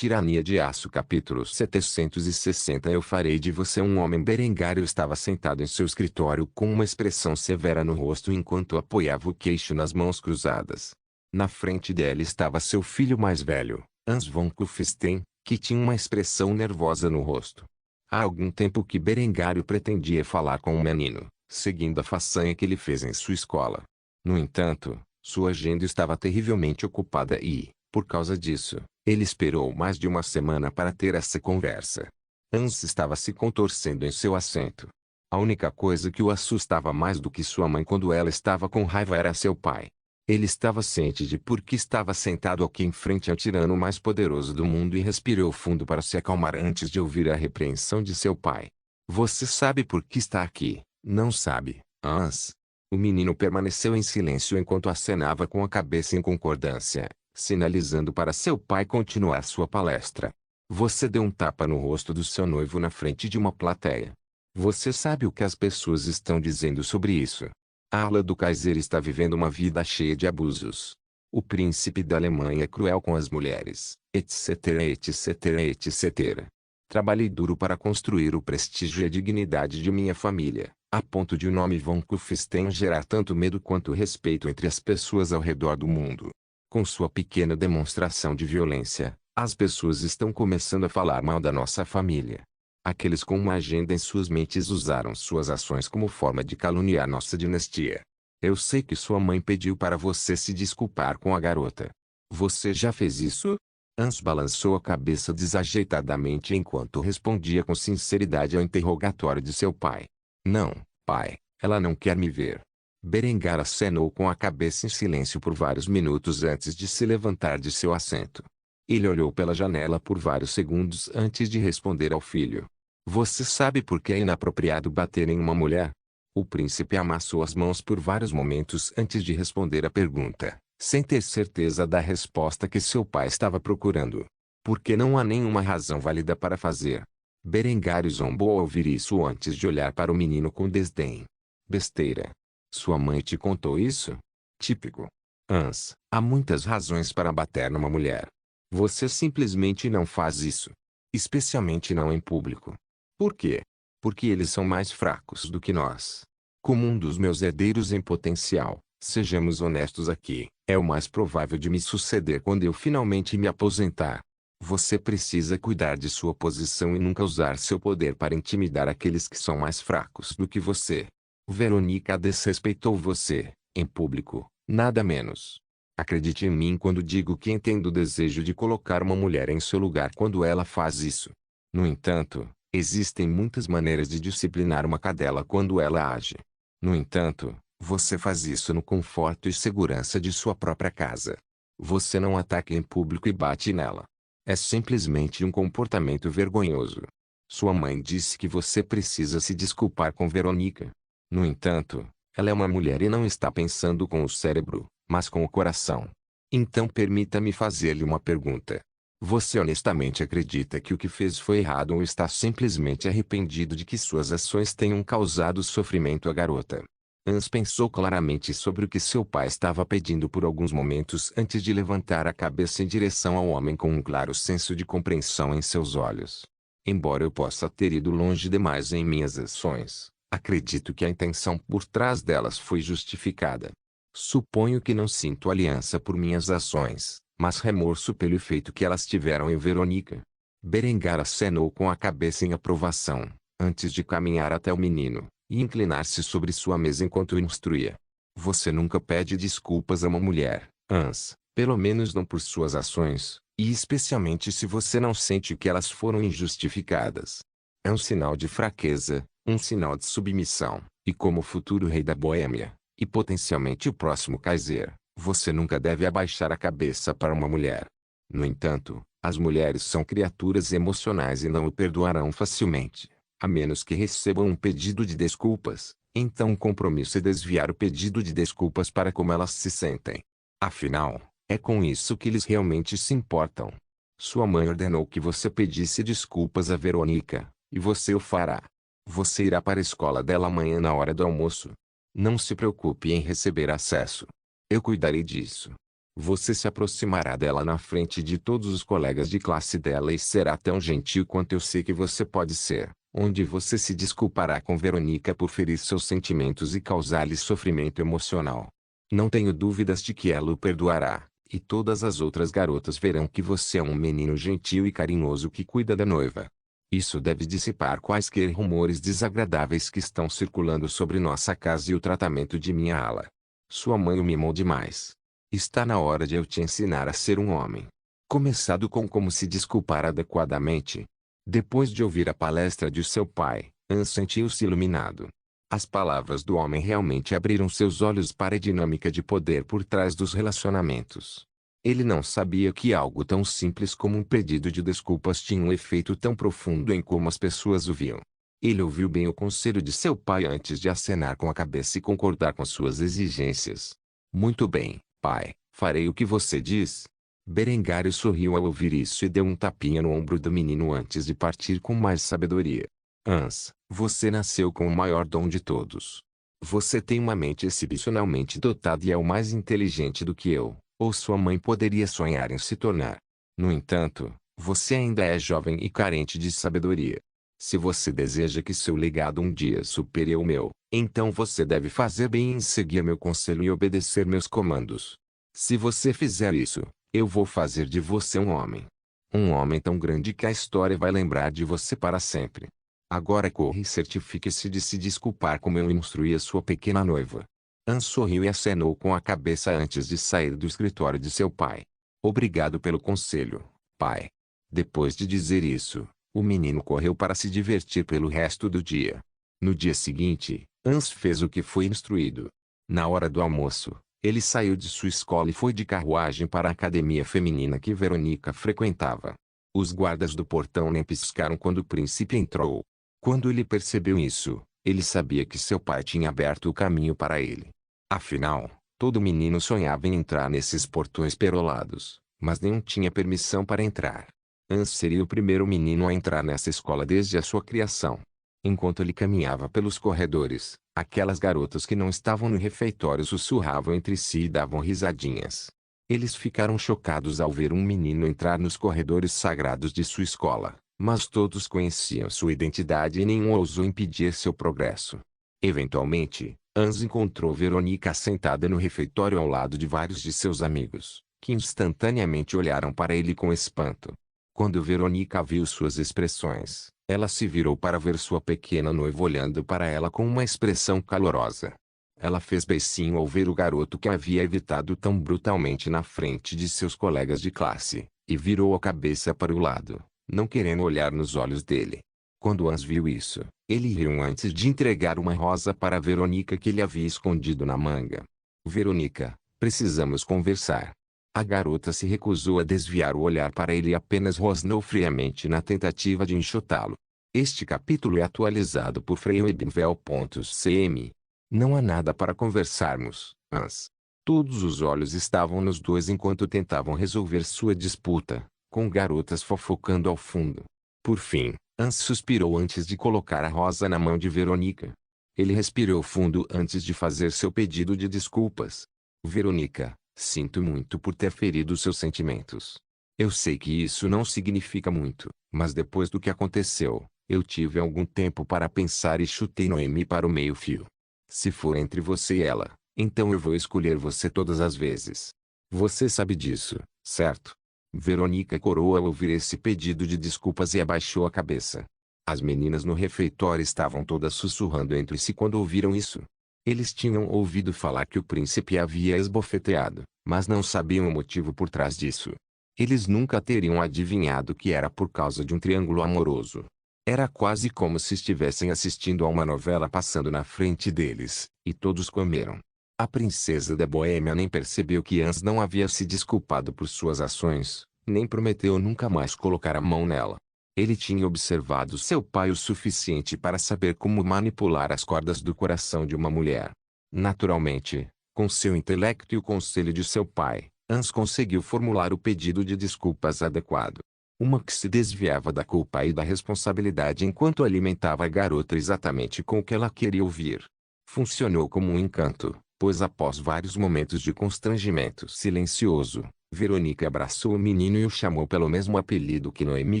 Tirania de Aço capítulo 760 Eu farei de você um homem. Berengário estava sentado em seu escritório com uma expressão severa no rosto enquanto apoiava o queixo nas mãos cruzadas. Na frente dele estava seu filho mais velho, Hans von Kufstein, que tinha uma expressão nervosa no rosto. Há algum tempo que Berengário pretendia falar com o menino, seguindo a façanha que ele fez em sua escola. No entanto, sua agenda estava terrivelmente ocupada e, por causa disso, ele esperou mais de uma semana para ter essa conversa. Hans estava se contorcendo em seu assento. A única coisa que o assustava mais do que sua mãe quando ela estava com raiva era seu pai. Ele estava ciente de por que estava sentado aqui em frente ao tirano mais poderoso do mundo e respirou fundo para se acalmar antes de ouvir a repreensão de seu pai. Você sabe por que está aqui, não sabe, Hans? O menino permaneceu em silêncio enquanto acenava com a cabeça em concordância, sinalizando para seu pai continuar sua palestra. Você deu um tapa no rosto do seu noivo na frente de uma plateia. Você sabe o que as pessoas estão dizendo sobre isso? A ala do Kaiser está vivendo uma vida cheia de abusos. O príncipe da Alemanha é cruel com as mulheres, etc, etc, etc. Trabalhei duro para construir o prestígio e a dignidade de minha família, a ponto de o nome von Kufstein gerar tanto medo quanto respeito entre as pessoas ao redor do mundo. Com sua pequena demonstração de violência, as pessoas estão começando a falar mal da nossa família. Aqueles com uma agenda em suas mentes usaram suas ações como forma de caluniar nossa dinastia. Eu sei que sua mãe pediu para você se desculpar com a garota. Você já fez isso? Hans balançou a cabeça desajeitadamente enquanto respondia com sinceridade ao interrogatório de seu pai. Não, pai, ela não quer me ver. Berengar acenou com a cabeça em silêncio por vários minutos antes de se levantar de seu assento. Ele olhou pela janela por vários segundos antes de responder ao filho. Você sabe por que é inapropriado bater em uma mulher? O príncipe amassou as mãos por vários momentos antes de responder a pergunta, sem ter certeza da resposta que seu pai estava procurando. Porque não há nenhuma razão válida para fazer. Berengário zombou ao ouvir isso antes de olhar para o menino com desdém. Besteira. Sua mãe te contou isso? Típico. Hans, há muitas razões para bater numa mulher. Você simplesmente não faz isso. Especialmente não em público. Por quê? Porque eles são mais fracos do que nós. Como um dos meus herdeiros em potencial, sejamos honestos aqui, é o mais provável de me suceder quando eu finalmente me aposentar. Você precisa cuidar de sua posição e nunca usar seu poder para intimidar aqueles que são mais fracos do que você. Verônica desrespeitou você, em público, nada menos. Acredite em mim quando digo que entendo o desejo de colocar uma mulher em seu lugar quando ela faz isso. No entanto, existem muitas maneiras de disciplinar uma cadela quando ela age. No entanto, você faz isso no conforto e segurança de sua própria casa. Você não ataca em público e bate nela. É simplesmente um comportamento vergonhoso. Sua mãe disse que você precisa se desculpar com Verônica. No entanto, ela é uma mulher e não está pensando com o cérebro, mas com o coração. Então permita-me fazer-lhe uma pergunta. Você honestamente acredita que o que fez foi errado ou está simplesmente arrependido de que suas ações tenham causado sofrimento à garota? Hans pensou claramente sobre o que seu pai estava pedindo por alguns momentos antes de levantar a cabeça em direção ao homem com um claro senso de compreensão em seus olhos. Embora eu possa ter ido longe demais em minhas ações, acredito que a intenção por trás delas foi justificada. Suponho que não sinto aliança por minhas ações, mas remorso pelo efeito que elas tiveram em Verônica. Berengar acenou com a cabeça em aprovação, antes de caminhar até o menino e inclinar-se sobre sua mesa enquanto o instruía. Você nunca pede desculpas a uma mulher, Hans, pelo menos não por suas ações, e especialmente se você não sente que elas foram injustificadas. É um sinal de fraqueza, um sinal de submissão, e como futuro rei da Boêmia, e potencialmente o próximo Kaiser, você nunca deve abaixar a cabeça para uma mulher. No entanto, as mulheres são criaturas emocionais e não o perdoarão facilmente. A menos que recebam um pedido de desculpas, então o compromisso é desviar o pedido de desculpas para como elas se sentem. Afinal, é com isso que eles realmente se importam. Sua mãe ordenou que você pedisse desculpas a Verônica, e você o fará. Você irá para a escola dela amanhã na hora do almoço. Não se preocupe em receber acesso. Eu cuidarei disso. Você se aproximará dela na frente de todos os colegas de classe dela e será tão gentil quanto eu sei que você pode ser, onde você se desculpará com Verônica por ferir seus sentimentos e causar-lhe sofrimento emocional. Não tenho dúvidas de que ela o perdoará, e todas as outras garotas verão que você é um menino gentil e carinhoso que cuida da noiva. Isso deve dissipar quaisquer rumores desagradáveis que estão circulando sobre nossa casa e o tratamento de minha ala. Sua mãe o mimou demais. Está na hora de eu te ensinar a ser um homem. Começado com como se desculpar adequadamente. Depois de ouvir a palestra de seu pai, Anne sentiu-se iluminado. As palavras do homem realmente abriram seus olhos para a dinâmica de poder por trás dos relacionamentos. Ele não sabia que algo tão simples como um pedido de desculpas tinha um efeito tão profundo em como as pessoas o viam. Ele ouviu bem o conselho de seu pai antes de acenar com a cabeça e concordar com suas exigências. Muito bem, pai, farei o que você diz. Berengário sorriu ao ouvir isso e deu um tapinha no ombro do menino antes de partir com mais sabedoria. Hans, você nasceu com o maior dom de todos. Você tem uma mente excepcionalmente dotada e é o mais inteligente do que eu, ou sua mãe poderia sonhar em se tornar. No entanto, você ainda é jovem e carente de sabedoria. Se você deseja que seu legado um dia supere o meu, então você deve fazer bem em seguir meu conselho e obedecer meus comandos. Se você fizer isso, eu vou fazer de você um homem. Um homem tão grande que a história vai lembrar de você para sempre. Agora corra e certifique-se de se desculpar como eu instruí a sua pequena noiva. Anne sorriu e acenou com a cabeça antes de sair do escritório de seu pai. Obrigado pelo conselho, pai. Depois de dizer isso, o menino correu para se divertir pelo resto do dia. No dia seguinte, Hans fez o que foi instruído. Na hora do almoço, ele saiu de sua escola e foi de carruagem para a academia feminina que Verônica frequentava. Os guardas do portão nem piscaram quando o príncipe entrou. Quando ele percebeu isso, ele sabia que seu pai tinha aberto o caminho para ele. Afinal, todo menino sonhava em entrar nesses portões perolados, mas nenhum tinha permissão para entrar. Hans seria o primeiro menino a entrar nessa escola desde a sua criação. Enquanto ele caminhava pelos corredores, aquelas garotas que não estavam no refeitório sussurravam entre si e davam risadinhas. Eles ficaram chocados ao ver um menino entrar nos corredores sagrados de sua escola, mas todos conheciam sua identidade e nenhum ousou impedir seu progresso. Eventualmente, Hans encontrou Verônica sentada no refeitório ao lado de vários de seus amigos, que instantaneamente olharam para ele com espanto. Quando Verônica viu suas expressões, ela se virou para ver sua pequena noiva olhando para ela com uma expressão calorosa. Ela fez beicinho ao ver o garoto que havia evitado tão brutalmente na frente de seus colegas de classe, e virou a cabeça para o lado, não querendo olhar nos olhos dele. Quando Hans viu isso, ele riu antes de entregar uma rosa para Verônica que ele havia escondido na manga. Verônica, precisamos conversar. A garota se recusou a desviar o olhar para ele e apenas rosnou friamente na tentativa de enxotá-lo. Este capítulo é atualizado por freewebinvel.cm. Não há nada para conversarmos, Hans. Todos os olhos estavam nos dois enquanto tentavam resolver sua disputa, com garotas fofocando ao fundo. Por fim, Hans suspirou antes de colocar a rosa na mão de Verônica. Ele respirou fundo antes de fazer seu pedido de desculpas. Verônica, sinto muito por ter ferido seus sentimentos. Eu sei que isso não significa muito, mas depois do que aconteceu, eu tive algum tempo para pensar e chutei Noemi para o meio-fio. Se for entre você e ela, então eu vou escolher você todas as vezes. Você sabe disso, certo? Verônica corou ao ouvir esse pedido de desculpas e abaixou a cabeça. As meninas no refeitório estavam todas sussurrando entre si quando ouviram isso. Eles tinham ouvido falar que o príncipe havia esbofeteado, mas não sabiam o motivo por trás disso. Eles nunca teriam adivinhado que era por causa de um triângulo amoroso. Era quase como se estivessem assistindo a uma novela passando na frente deles, e todos comeram. A princesa da Boêmia nem percebeu que Hans não havia se desculpado por suas ações, nem prometeu nunca mais colocar a mão nela. Ele tinha observado seu pai o suficiente para saber como manipular as cordas do coração de uma mulher. Naturalmente, com seu intelecto e o conselho de seu pai, Hans conseguiu formular o pedido de desculpas adequado. Uma que se desviava da culpa e da responsabilidade enquanto alimentava a garota exatamente com o que ela queria ouvir. Funcionou como um encanto, pois após vários momentos de constrangimento silencioso, Verônica abraçou o menino e o chamou pelo mesmo apelido que Noemi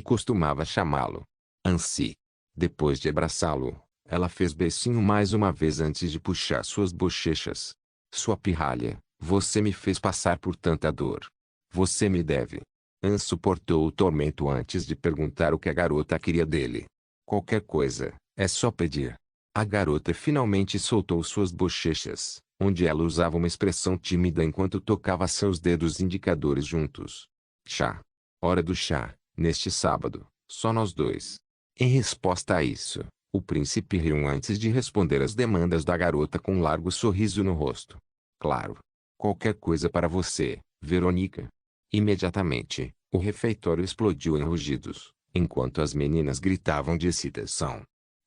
costumava chamá-lo. Ansi. Depois de abraçá-lo, ela fez beicinho mais uma vez antes de puxar suas bochechas. Sua pirralha, você me fez passar por tanta dor. Você me deve. Anne suportou o tormento antes de perguntar o que a garota queria dele. Qualquer coisa, é só pedir. A garota finalmente soltou suas bochechas, onde ela usava uma expressão tímida enquanto tocava seus dedos indicadores juntos. Chá. Hora do chá, neste sábado, só nós dois. Em resposta a isso, o príncipe riu antes de responder às demandas da garota com um largo sorriso no rosto. Claro. Qualquer coisa para você, Verônica. Imediatamente, o refeitório explodiu em rugidos, enquanto as meninas gritavam de excitação.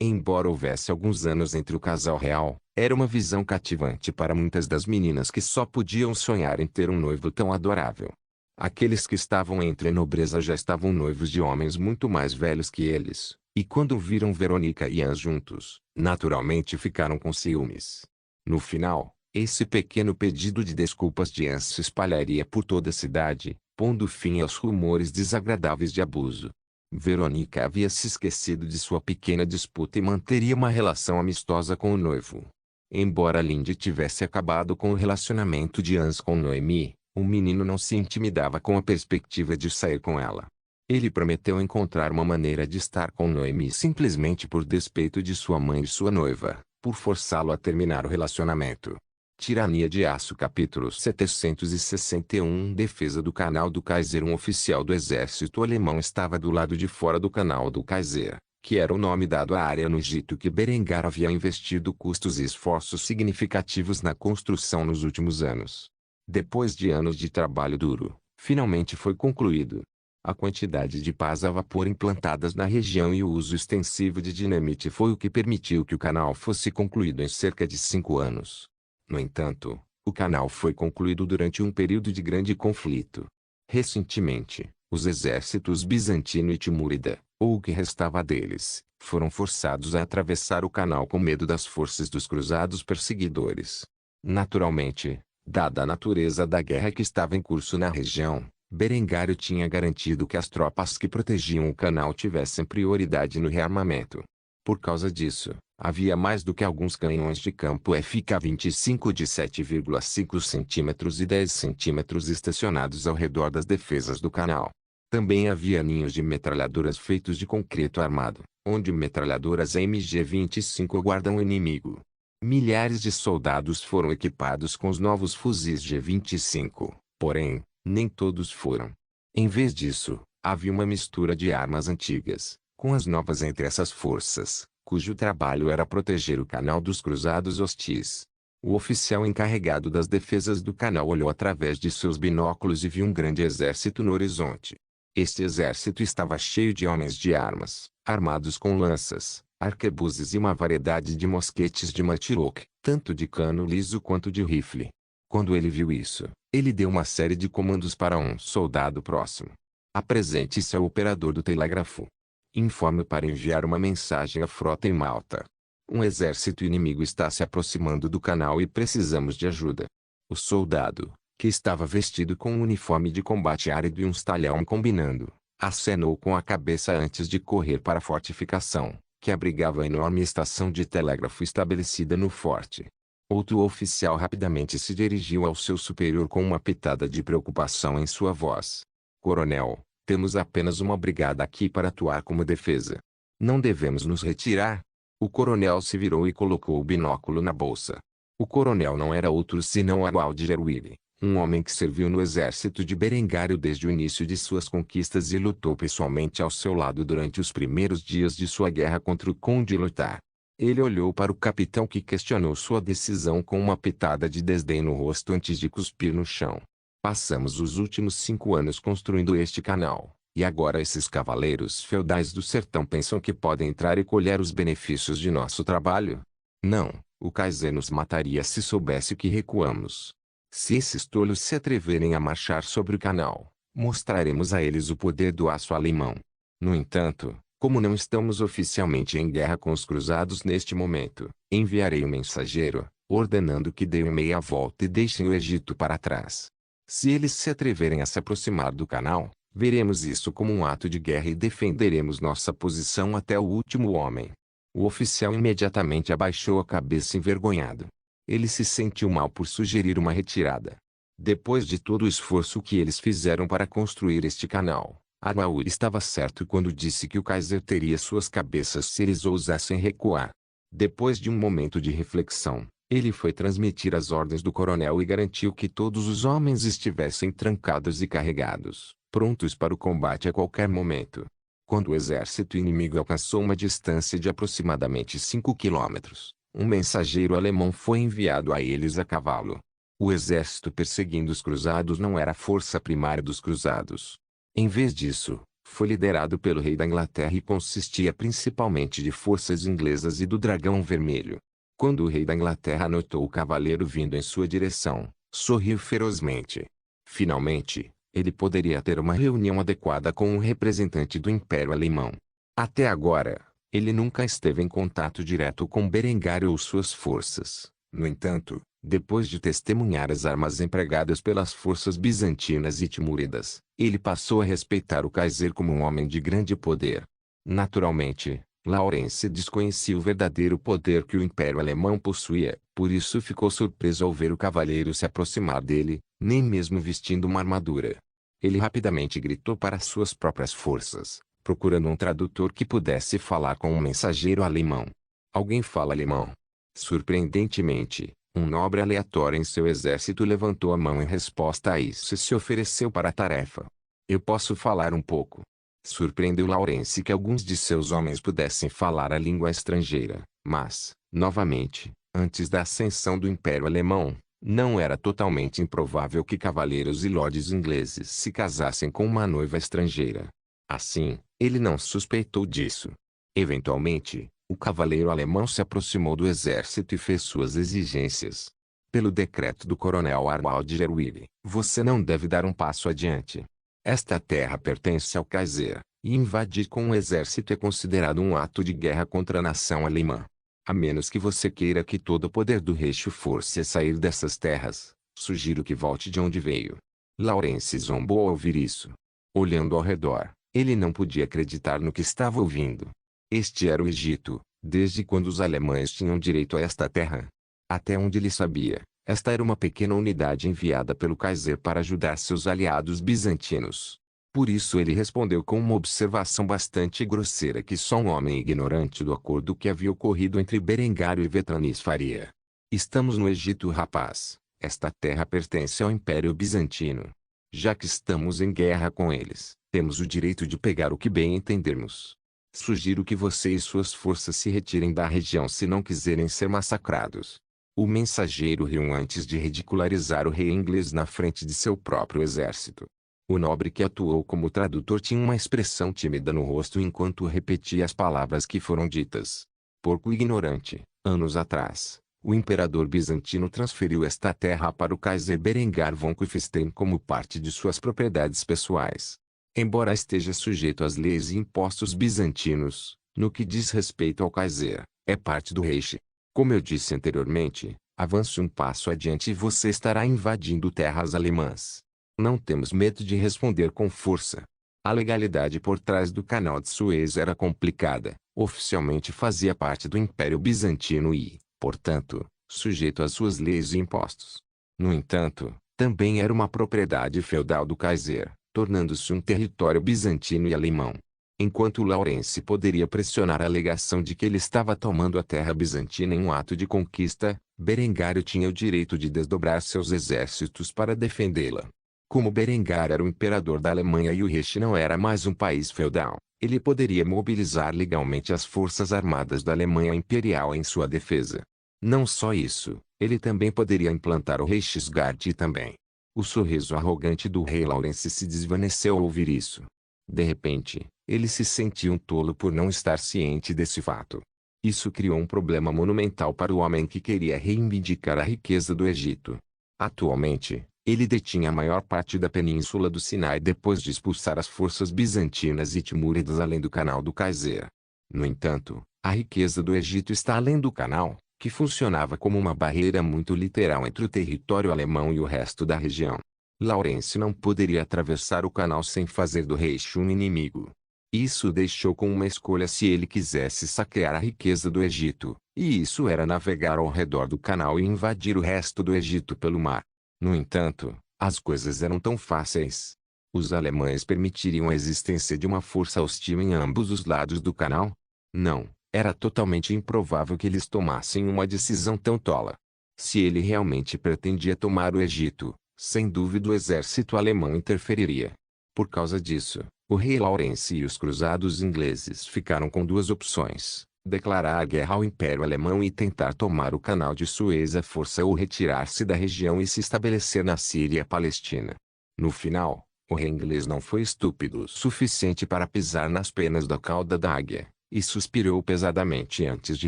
Embora houvesse alguns anos entre o casal real, era uma visão cativante para muitas das meninas que só podiam sonhar em ter um noivo tão adorável. Aqueles que estavam entre a nobreza já estavam noivos de homens muito mais velhos que eles, e quando viram Verônica e Anne juntos, naturalmente ficaram com ciúmes. No final, esse pequeno pedido de desculpas de Anne se espalharia por toda a cidade, pondo fim aos rumores desagradáveis de abuso. Verônica havia se esquecido de sua pequena disputa e manteria uma relação amistosa com o noivo. Embora Lindy tivesse acabado com o relacionamento de Anne com Noemi, o menino não se intimidava com a perspectiva de sair com ela. Ele prometeu encontrar uma maneira de estar com Noemi simplesmente por despeito de sua mãe e sua noiva, por forçá-lo a terminar o relacionamento. Tirania de Aço capítulo 761 Defesa do Canal do Kaiser. Um oficial do exército alemão estava do lado de fora do Canal do Kaiser, que era o nome dado à área no Egito que Berengar havia investido custos e esforços significativos na construção nos últimos anos. Depois de anos de trabalho duro, finalmente foi concluído. A quantidade de pás a vapor implantadas na região e o uso extensivo de dinamite foi o que permitiu que o canal fosse concluído em cerca de 5 anos. No entanto, o canal foi concluído durante um período de grande conflito. Recentemente, os exércitos bizantino e timúrida, ou o que restava deles, foram forçados a atravessar o canal com medo das forças dos cruzados perseguidores. Naturalmente, dada a natureza da guerra que estava em curso na região, Berengário tinha garantido que as tropas que protegiam o canal tivessem prioridade no rearmamento. Por causa disso, havia mais do que alguns canhões de campo FK-25 de 7,5 cm e 10 cm estacionados ao redor das defesas do canal. Também havia ninhos de metralhadoras feitos de concreto armado, onde metralhadoras MG-25 guardam o inimigo. Milhares de soldados foram equipados com os novos fuzis G-25, porém, nem todos foram. Em vez disso, havia uma mistura de armas antigas, com as novas entre essas forças, cujo trabalho era proteger o canal dos cruzados hostis. O oficial encarregado das defesas do canal olhou através de seus binóculos e viu um grande exército no horizonte. Este exército estava cheio de homens de armas, armados com lanças, arquebuzes e uma variedade de mosquetes de Matchlock, tanto de cano liso quanto de rifle. Quando ele viu isso, ele deu uma série de comandos para um soldado próximo. Apresente-se ao operador do telégrafo. Informe para enviar uma mensagem à frota em Malta. Um exército inimigo está se aproximando do canal e precisamos de ajuda. O soldado, que estava vestido com um uniforme de combate árido e um talhão combinando, acenou com a cabeça antes de correr para a fortificação, que abrigava a enorme estação de telégrafo estabelecida no forte. Outro oficial rapidamente se dirigiu ao seu superior com uma pitada de preocupação em sua voz. Coronel, temos apenas uma brigada aqui para atuar como defesa. Não devemos nos retirar? O coronel se virou e colocou o binóculo na bolsa. O coronel não era outro senão Aldir Willy, um homem que serviu no exército de Berengário desde o início de suas conquistas e lutou pessoalmente ao seu lado durante os primeiros dias de sua guerra contra o Conde Lothar. Ele olhou para o capitão que questionou sua decisão com uma pitada de desdém no rosto antes de cuspir no chão. Passamos os últimos 5 anos construindo este canal, e agora esses cavaleiros feudais do sertão pensam que podem entrar e colher os benefícios de nosso trabalho? Não, o Kaiser nos mataria se soubesse que recuamos. Se esses tolos se atreverem a marchar sobre o canal, mostraremos a eles o poder do aço alemão. No entanto, como não estamos oficialmente em guerra com os cruzados neste momento, enviarei um mensageiro, ordenando que deem meia volta e deixem o Egito para trás. Se eles se atreverem a se aproximar do canal, veremos isso como um ato de guerra e defenderemos nossa posição até o último homem. O oficial imediatamente abaixou a cabeça envergonhado. Ele se sentiu mal por sugerir uma retirada. Depois de todo o esforço que eles fizeram para construir este canal, Armaur estava certo quando disse que o Kaiser teria suas cabeças se eles ousassem recuar. Depois de um momento de reflexão, ele foi transmitir as ordens do coronel e garantiu que todos os homens estivessem trancados e carregados, prontos para o combate a qualquer momento. Quando o exército inimigo alcançou uma distância de aproximadamente 5 quilômetros, um mensageiro alemão foi enviado a eles a cavalo. O exército perseguindo os cruzados não era a força primária dos cruzados. Em vez disso, foi liderado pelo rei da Inglaterra e consistia principalmente de forças inglesas e do Dragão Vermelho. Quando o rei da Inglaterra notou o cavaleiro vindo em sua direção, sorriu ferozmente. Finalmente, ele poderia ter uma reunião adequada com um representante do Império Alemão. Até agora, ele nunca esteve em contato direto com Berengário ou suas forças. No entanto, depois de testemunhar as armas empregadas pelas forças bizantinas e timúridas, ele passou a respeitar o Kaiser como um homem de grande poder. Naturalmente, Lawrence desconhecia o verdadeiro poder que o Império Alemão possuía, por isso ficou surpreso ao ver o cavaleiro se aproximar dele, nem mesmo vestindo uma armadura. Ele rapidamente gritou para suas próprias forças, procurando um tradutor que pudesse falar com um mensageiro alemão. Alguém fala alemão? Surpreendentemente, um nobre aleatório em seu exército levantou a mão em resposta a isso e se ofereceu para a tarefa. Eu posso falar um pouco. Surpreendeu Lawrence que alguns de seus homens pudessem falar a língua estrangeira, mas, novamente, antes da ascensão do Império Alemão, não era totalmente improvável que cavaleiros e lordes ingleses se casassem com uma noiva estrangeira. Assim, ele não suspeitou disso. Eventualmente, o cavaleiro alemão se aproximou do exército e fez suas exigências. Pelo decreto do coronel Arnold Gerwig, você não deve dar um passo adiante. Esta terra pertence ao Kaiser, e invadir com um exército é considerado um ato de guerra contra a nação alemã. A menos que você queira que todo o poder do Reich force a sair dessas terras, sugiro que volte de onde veio. Lawrence zombou ao ouvir isso. Olhando ao redor, ele não podia acreditar no que estava ouvindo. Este era o Egito, desde quando os alemães tinham direito a esta terra. Até onde ele sabia, esta era uma pequena unidade enviada pelo Kaiser para ajudar seus aliados bizantinos. Por isso ele respondeu com uma observação bastante grosseira que só um homem ignorante do acordo que havia ocorrido entre Berengário e Vetranis faria. Estamos no Egito, rapaz. Esta terra pertence ao Império Bizantino. Já que estamos em guerra com eles, temos o direito de pegar o que bem entendermos. Sugiro que você e suas forças se retirem da região se não quiserem ser massacrados. O mensageiro riu antes de ridicularizar o rei inglês na frente de seu próprio exército. O nobre que atuou como tradutor tinha uma expressão tímida no rosto enquanto repetia as palavras que foram ditas. Porco ignorante, anos atrás, o imperador bizantino transferiu esta terra para o Kaiser Berengar von Kufstein como parte de suas propriedades pessoais. Embora esteja sujeito às leis e impostos bizantinos, no que diz respeito ao Kaiser, é parte do Reich. Como eu disse anteriormente, avance um passo adiante e você estará invadindo terras alemãs. Não temos medo de responder com força. A legalidade por trás do Canal de Suez era complicada, oficialmente fazia parte do Império Bizantino e, portanto, sujeito às suas leis e impostos. No entanto, também era uma propriedade feudal do Kaiser, tornando-se um território bizantino e alemão. Enquanto Lawrence poderia pressionar a alegação de que ele estava tomando a terra bizantina em um ato de conquista, Berengário tinha o direito de desdobrar seus exércitos para defendê-la. Como Berengar era o imperador da Alemanha e o Reich não era mais um país feudal, ele poderia mobilizar legalmente as forças armadas da Alemanha Imperial em sua defesa. Não só isso, ele também poderia implantar o Reichsguard também. O sorriso arrogante do rei Lawrence se desvaneceu ao ouvir isso. De repente, ele se sentia um tolo por não estar ciente desse fato. Isso criou um problema monumental para o homem que queria reivindicar a riqueza do Egito. Atualmente, ele detinha a maior parte da península do Sinai depois de expulsar as forças bizantinas e timúridas além do canal do Kaiser. No entanto, a riqueza do Egito está além do canal, que funcionava como uma barreira muito literal entre o território alemão e o resto da região. Lawrence não poderia atravessar o canal sem fazer do Reich um inimigo. Isso o deixou com uma escolha se ele quisesse saquear a riqueza do Egito, e isso era navegar ao redor do canal e invadir o resto do Egito pelo mar. No entanto, as coisas eram tão fáceis. Os alemães permitiriam a existência de uma força hostil em ambos os lados do canal? Não, era totalmente improvável que eles tomassem uma decisão tão tola. Se ele realmente pretendia tomar o Egito, sem dúvida o exército alemão interferiria. Por causa disso, o rei Lawrence e os cruzados ingleses ficaram com duas opções: declarar guerra ao Império Alemão e tentar tomar o canal de Suez à força ou retirar-se da região e se estabelecer na Síria e Palestina. No final, o rei inglês não foi estúpido o suficiente para pisar nas penas da cauda da águia, e suspirou pesadamente antes de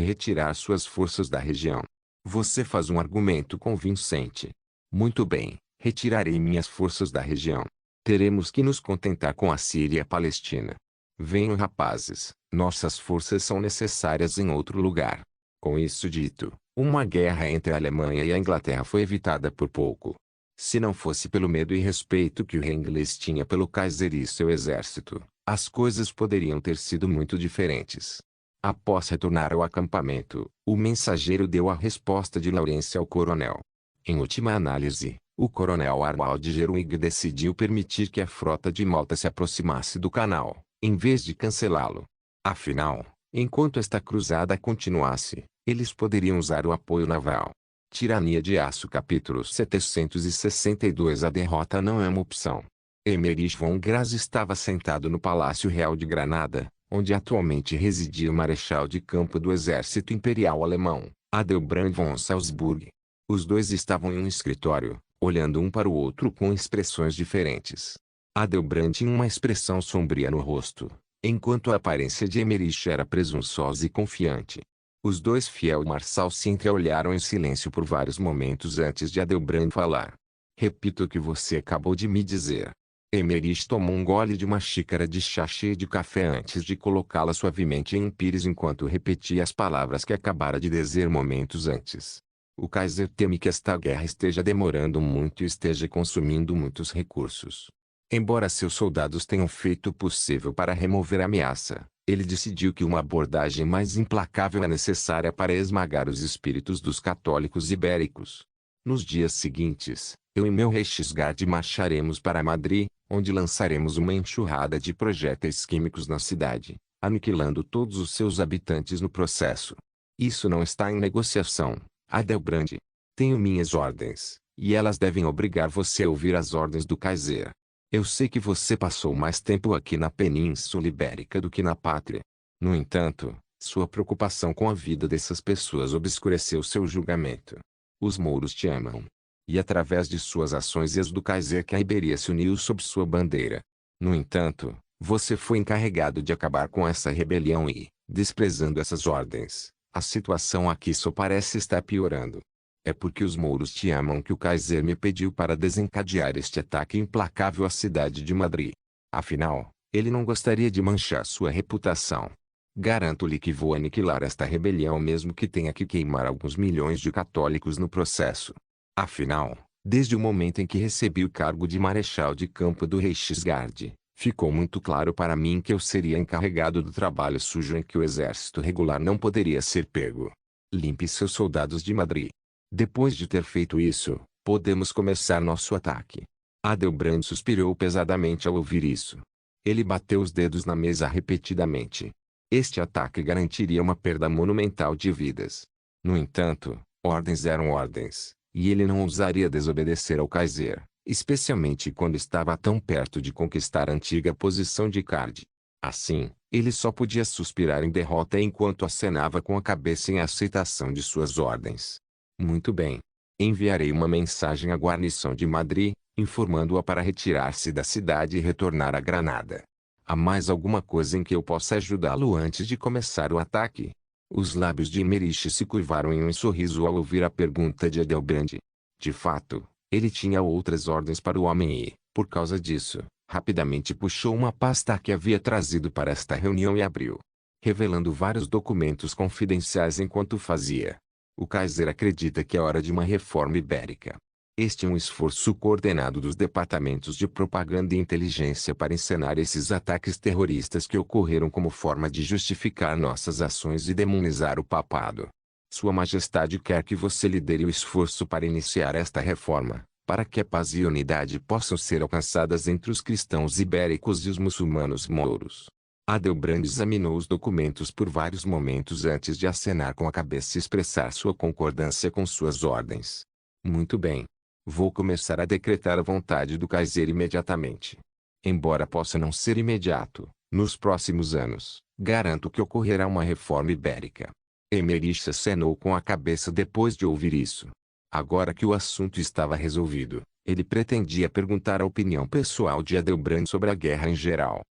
retirar suas forças da região. Você faz um argumento convincente. Muito bem, retirarei minhas forças da região. Teremos que nos contentar com a Síria e a Palestina. Venham, rapazes, nossas forças são necessárias em outro lugar. Com isso dito, uma guerra entre a Alemanha e a Inglaterra foi evitada por pouco. Se não fosse pelo medo e respeito que o rei inglês tinha pelo Kaiser e seu exército, as coisas poderiam ter sido muito diferentes. Após retornar ao acampamento, o mensageiro deu a resposta de Lawrence ao coronel. Em última análise, o coronel Arnold Gerwig decidiu permitir que a frota de Malta se aproximasse do canal, em vez de cancelá-lo. Afinal, enquanto esta cruzada continuasse, eles poderiam usar o apoio naval. Tirania de Aço capítulo 762. A derrota não é uma opção. Emmerich von Graz estava sentado no Palácio Real de Granada, onde atualmente residia o marechal de campo do exército imperial alemão, Adelbrand von Salzburg. Os dois estavam em um escritório, olhando um para o outro com expressões diferentes. Adelbrand tinha uma expressão sombria no rosto, enquanto a aparência de Emmerich era presunçosa e confiante. Os dois fiel-marçal se entreolharam em silêncio por vários momentos antes de Adelbrand falar. Repito o que você acabou de me dizer. Emmerich tomou um gole de uma xícara de chá cheia de café antes de colocá-la suavemente em um pires enquanto repetia as palavras que acabara de dizer momentos antes. O Kaiser teme que esta guerra esteja demorando muito e esteja consumindo muitos recursos. Embora seus soldados tenham feito o possível para remover a ameaça, ele decidiu que uma abordagem mais implacável é necessária para esmagar os espíritos dos católicos ibéricos. Nos dias seguintes, eu e meu Reichsguard marcharemos para Madrid, onde lançaremos uma enxurrada de projéteis químicos na cidade, aniquilando todos os seus habitantes no processo. Isso não está em negociação, Adelbrand. Tenho minhas ordens, e elas devem obrigar você a ouvir as ordens do Kaiser. Eu sei que você passou mais tempo aqui na Península Ibérica do que na pátria. No entanto, sua preocupação com a vida dessas pessoas obscureceu seu julgamento. Os mouros te amam. E através de suas ações e as do Kaiser que a Iberia se uniu sob sua bandeira. No entanto, você foi encarregado de acabar com essa rebelião e, desprezando essas ordens, a situação aqui só parece estar piorando. É porque os mouros te amam que o Kaiser me pediu para desencadear este ataque implacável à cidade de Madrid. Afinal, ele não gostaria de manchar sua reputação. Garanto-lhe que vou aniquilar esta rebelião mesmo que tenha que queimar alguns milhões de católicos no processo. Afinal, desde o momento em que recebi o cargo de marechal de campo do Reichsguard, ficou muito claro para mim que eu seria encarregado do trabalho sujo em que o exército regular não poderia ser pego. Limpe seus soldados de Madrid. Depois de ter feito isso, podemos começar nosso ataque. Adelbrand suspirou pesadamente ao ouvir isso. Ele bateu os dedos na mesa repetidamente. Este ataque garantiria uma perda monumental de vidas. No entanto, ordens eram ordens, e ele não ousaria desobedecer ao Kaiser, especialmente quando estava tão perto de conquistar a antiga posição de Card. Assim, ele só podia suspirar em derrota enquanto acenava com a cabeça em aceitação de suas ordens. Muito bem. Enviarei uma mensagem à guarnição de Madrid, informando-a para retirar-se da cidade e retornar a Granada. Há mais alguma coisa em que eu possa ajudá-lo antes de começar o ataque? Os lábios de Emmerich se curvaram em um sorriso ao ouvir a pergunta de Adelbrand. De fato, ele tinha outras ordens para o homem e, por causa disso, rapidamente puxou uma pasta que havia trazido para esta reunião e abriu, revelando vários documentos confidenciais enquanto fazia. O Kaiser acredita que é hora de uma reforma ibérica. Este é um esforço coordenado dos departamentos de propaganda e inteligência para encenar esses ataques terroristas que ocorreram como forma de justificar nossas ações e demonizar o papado. Sua Majestade quer que você lidere o esforço para iniciar esta reforma, para que a paz e unidade possam ser alcançadas entre os cristãos ibéricos e os muçulmanos mouros. Adelbrand examinou os documentos por vários momentos antes de acenar com a cabeça e expressar sua concordância com suas ordens. Muito bem. Vou começar a decretar a vontade do Kaiser imediatamente. Embora possa não ser imediato, nos próximos anos, garanto que ocorrerá uma reforma ibérica. Emerich acenou com a cabeça depois de ouvir isso. Agora que o assunto estava resolvido, ele pretendia perguntar a opinião pessoal de Adelbrand sobre a guerra em geral.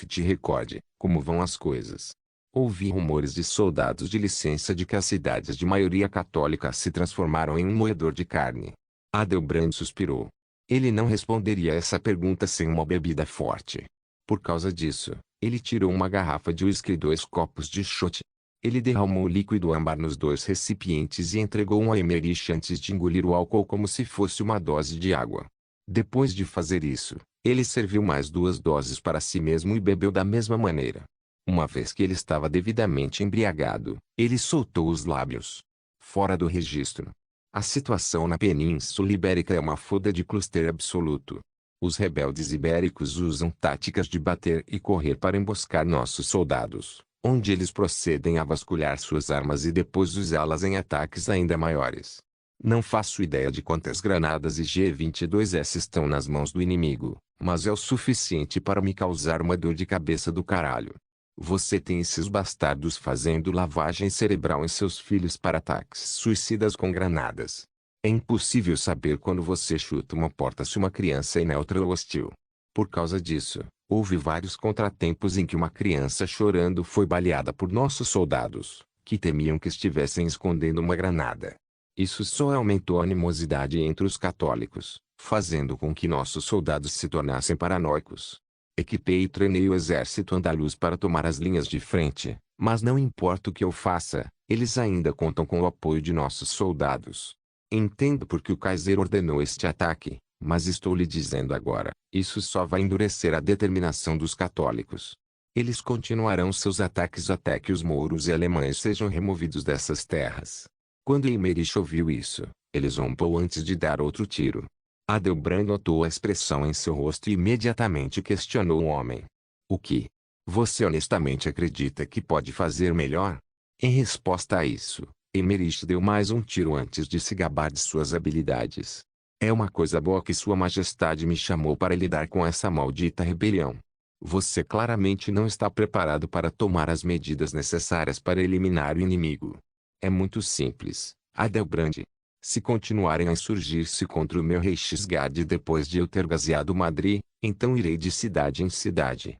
Te recorde, como vão as coisas? Ouvi rumores de soldados de licença de que as cidades de maioria católica se transformaram em um moedor de carne. Adelbrand suspirou. Ele não responderia a essa pergunta sem uma bebida forte. Por causa disso, ele tirou uma garrafa de uísque e 2 copos de shot. Ele derramou o líquido âmbar nos 2 recipientes e entregou um a Emerich antes de engolir o álcool como se fosse uma dose de água. Depois de fazer isso, ele serviu mais 2 doses para si mesmo e bebeu da mesma maneira. Uma vez que ele estava devidamente embriagado, ele soltou os lábios. Fora do registro. A situação na Península Ibérica é uma foda de cluster absoluto. Os rebeldes ibéricos usam táticas de bater e correr para emboscar nossos soldados, onde eles procedem a vasculhar suas armas e depois usá-las em ataques ainda maiores. Não faço ideia de quantas granadas e G-22S estão nas mãos do inimigo, mas é o suficiente para me causar uma dor de cabeça do caralho. Você tem esses bastardos fazendo lavagem cerebral em seus filhos para ataques suicidas com granadas. É impossível saber quando você chuta uma porta se uma criança é neutra ou hostil. Por causa disso, houve vários contratempos em que uma criança chorando foi baleada por nossos soldados, que temiam que estivessem escondendo uma granada. Isso só aumentou a animosidade entre os católicos, fazendo com que nossos soldados se tornassem paranoicos. Equipei e treinei o exército andaluz para tomar as linhas de frente, mas não importa o que eu faça, eles ainda contam com o apoio de nossos soldados. Entendo por que o Kaiser ordenou este ataque, mas estou lhe dizendo agora, isso só vai endurecer a determinação dos católicos. Eles continuarão seus ataques até que os mouros e alemães sejam removidos dessas terras. Quando Emerich ouviu isso, ele zombou antes de dar outro tiro. Adelbrand notou a expressão em seu rosto e imediatamente questionou o homem. O que? Você honestamente acredita que pode fazer melhor? Em resposta a isso, Emerich deu mais um tiro antes de se gabar de suas habilidades. É uma coisa boa que Sua Majestade me chamou para lidar com essa maldita rebelião. Você claramente não está preparado para tomar as medidas necessárias para eliminar o inimigo. É muito simples, Adelbrand. Se continuarem a insurgir-se contra o meu Reichsguard depois de eu ter gaseado Madrid, então irei de cidade em cidade,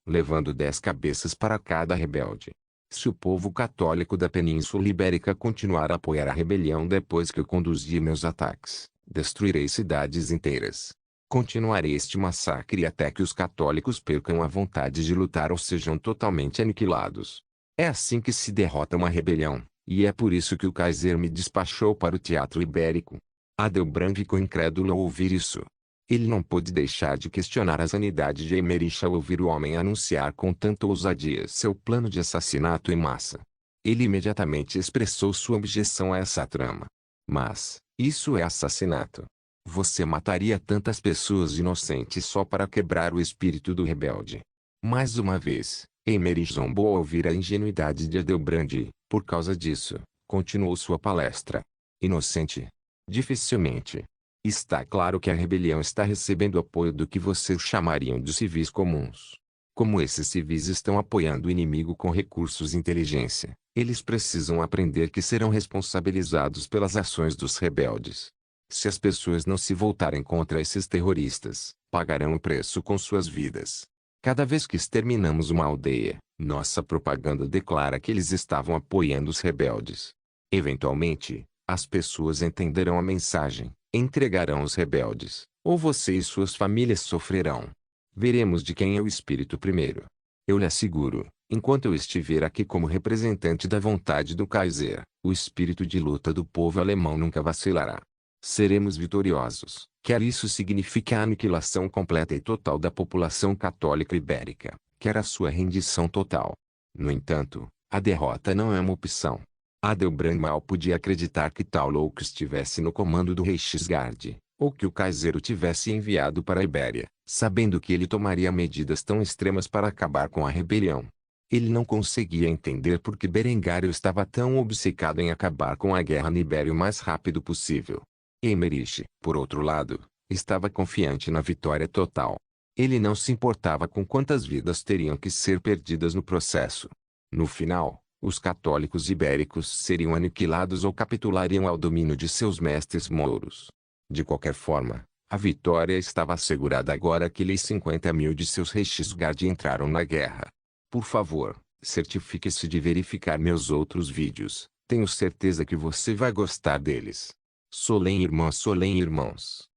levando 10 cabeças para cada rebelde. Se o povo católico da Península Ibérica continuar a apoiar a rebelião depois que eu conduzir meus ataques, destruirei cidades inteiras. Continuarei este massacre até que os católicos percam a vontade de lutar ou sejam totalmente aniquilados. É assim que se derrota uma rebelião. E é por isso que o Kaiser me despachou para o teatro ibérico. Adelbrand ficou incrédulo ao ouvir isso. Ele não pôde deixar de questionar a sanidade de Emerich ao ouvir o homem anunciar com tanta ousadia seu plano de assassinato em massa. Ele imediatamente expressou sua objeção a essa trama. Mas, isso é assassinato. Você mataria tantas pessoas inocentes só para quebrar o espírito do rebelde. Mais uma vez, Emerich zombou ao ouvir a ingenuidade de Adelbrand e, por causa disso, continuou sua palestra. Inocente? Dificilmente. Está claro que a rebelião está recebendo apoio do que vocês chamariam de civis comuns. Como esses civis estão apoiando o inimigo com recursos de inteligência, eles precisam aprender que serão responsabilizados pelas ações dos rebeldes. Se as pessoas não se voltarem contra esses terroristas, pagarão o preço com suas vidas. Cada vez que exterminamos uma aldeia, nossa propaganda declara que eles estavam apoiando os rebeldes. Eventualmente, as pessoas entenderão a mensagem, entregarão os rebeldes, ou você e suas famílias sofrerão. Veremos de quem é o espírito primeiro. Eu lhe asseguro, Enquanto eu estiver aqui como representante da vontade do Kaiser, o espírito de luta do povo alemão nunca vacilará. Seremos vitoriosos, quer isso signifique a aniquilação completa e total da população católica ibérica, quer a sua rendição total. No entanto, a derrota não é uma opção. Adelbrand mal podia acreditar que tal louco estivesse no comando do Reichsguard, ou que o Kaiser o tivesse enviado para a Ibéria, sabendo que ele tomaria medidas tão extremas para acabar com a rebelião. Ele não conseguia entender por que Berengário estava tão obcecado em acabar com a guerra na Ibéria o mais rápido possível. Emmerich, por outro lado, estava confiante na vitória total. Ele não se importava com quantas vidas teriam que ser perdidas no processo. No final, os católicos ibéricos seriam aniquilados ou capitulariam ao domínio de seus mestres mouros. De qualquer forma, a vitória estava assegurada agora que aqueles 50.000 de seus Reichsguard entraram na guerra. Por favor, certifique-se de verificar meus outros vídeos. Tenho certeza que você vai gostar deles. Solem irmãos.